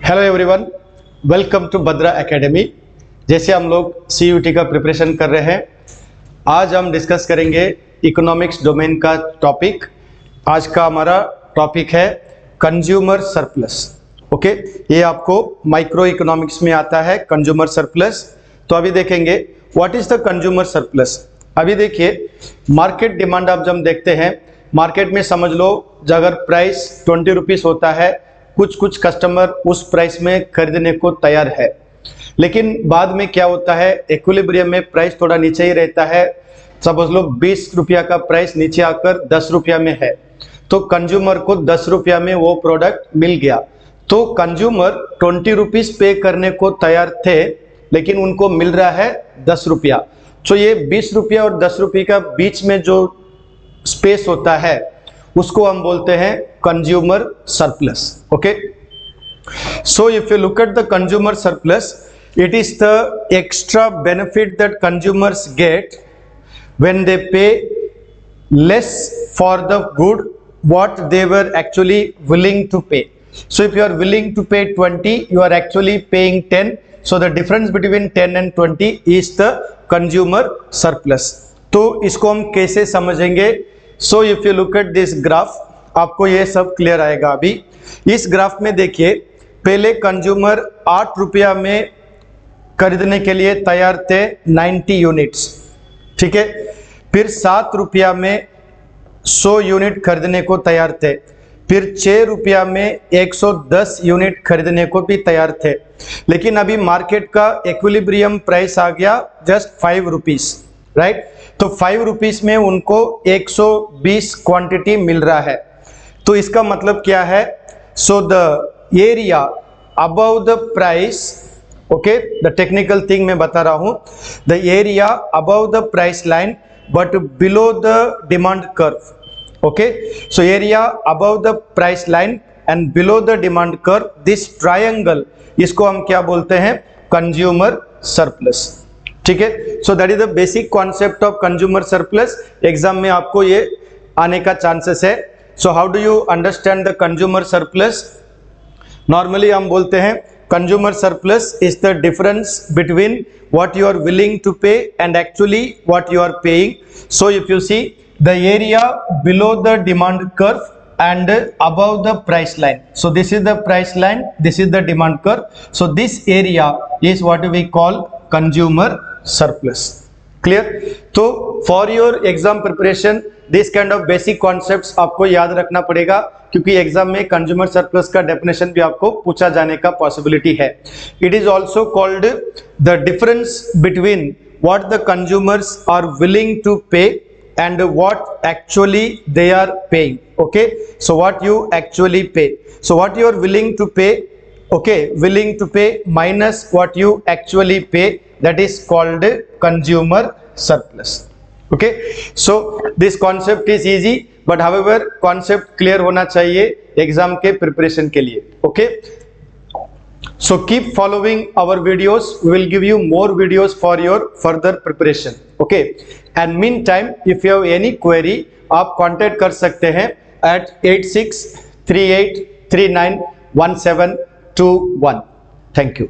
Hello everyone, welcome to Bhadra academy. जैसे हम लोग सीयूटी का प्रिपरेशन कर रहे हैं, आज हम डिस्कस करेंगे इकोनॉमिक्स डोमेन का टॉपिक। आज का हमारा टॉपिक है कंज्यूमर सरप्लस। ओके, ये आपको माइक्रो इकोनॉमिक्स में आता है कंज्यूमर सरप्लस। तो अभी देखेंगे what is the consumer surplus. अभी देखिए, मार्केट डिमांड आप जब देखते हैं, मार्केट में समझ लो अगर प्राइस 20 रुपीस होता है, कुछ कस्टमर उस प्राइस में खरीदने को तैयार है, लेकिन बाद में क्या होता है, इक्विलिब्रियम में प्राइस थोड़ा नीचे ही रहता है। सपोज लो 20 रुपया का प्राइस नीचे आकर 10 रुपया में है, तो कंज्यूमर को 10 रुपया में वो प्रोडक्ट मिल गया। तो कंज्यूमर 20 रुपीस पे करने को तैयार थे, लेकिन उनको मिल रहा है 10 रुपया। तो ये 20 रुपया और 10 रुपये का बीच में जो स्पेस होता है उसको हम बोलते हैं consumer surplus. Okay, so if you look at the consumer surplus, it is the extra benefit that consumers get when they pay less for the good what they were actually willing to pay. So if you are willing to pay 20, you are actually paying 10. So the difference between 10 and 20 is the consumer surplus. तो इसको हम कैसे समझेंगे? So if you look at this graph, आपको ये सब clear आएगा। अभी इस ग्राफ में देखिए, पहले कंज्यूमर 8 रुपया में खरीदने के लिए तैयार थे 90 यूनिट्स, ठीक है। फिर 7 रुपया में 100 यूनिट खरीदने को तैयार थे। फिर 6 रुपया में 110 यूनिट खरीदने को भी तैयार थे, लेकिन अभी मार्केट का इक्विलिब्रियम प्राइस आ गया जस्ट 5 रुपीस, राइट। तो 5 रुपीस में उनको 120 क्वांटिटी मिल रहा है। तो इसका मतलब क्या है? So the area above the price, okay, the technical thing मैं बता रहा हूं, the area above the price line but below the demand curve. Okay, so area above the price line and below the demand curve, this triangle, इसको हम क्या बोलते हैं? Consumer surplus, ठीक है। So that is the basic concept of consumer surplus. Exam में आपको ये आने का चांसेस है। So how do you understand the consumer surplus? Normally हम बोलते हैं consumer surplus is the difference between what you are willing to pay and actually what you are paying. So if you see the area below the demand curve and above the price line, so this is the price line, this is the demand curve, so this area is what we call consumer surplus. Clear? तो for your exam preparation this kind of basic concepts आपको याद रखना पड़ेगा, क्योंकि exam में consumer surplus का definition भी आपको पूछा जाने का पॉसिबिलिटी है। It is also called the difference between what the consumers are willing to pay and what actually they are paying. Okay, so what you actually pay, so what you are willing to pay, okay, willing to pay minus what you actually pay, that is called consumer surplus. Okay, so this concept is easy, but however concept clear होना चाहिए exam के preparation के लिए। Okay, so keep following our videos, we will give you more videos for your further preparation. Okay, and meantime if you have any query, आप contact कर सकते हैं at 8638391721. Thank you.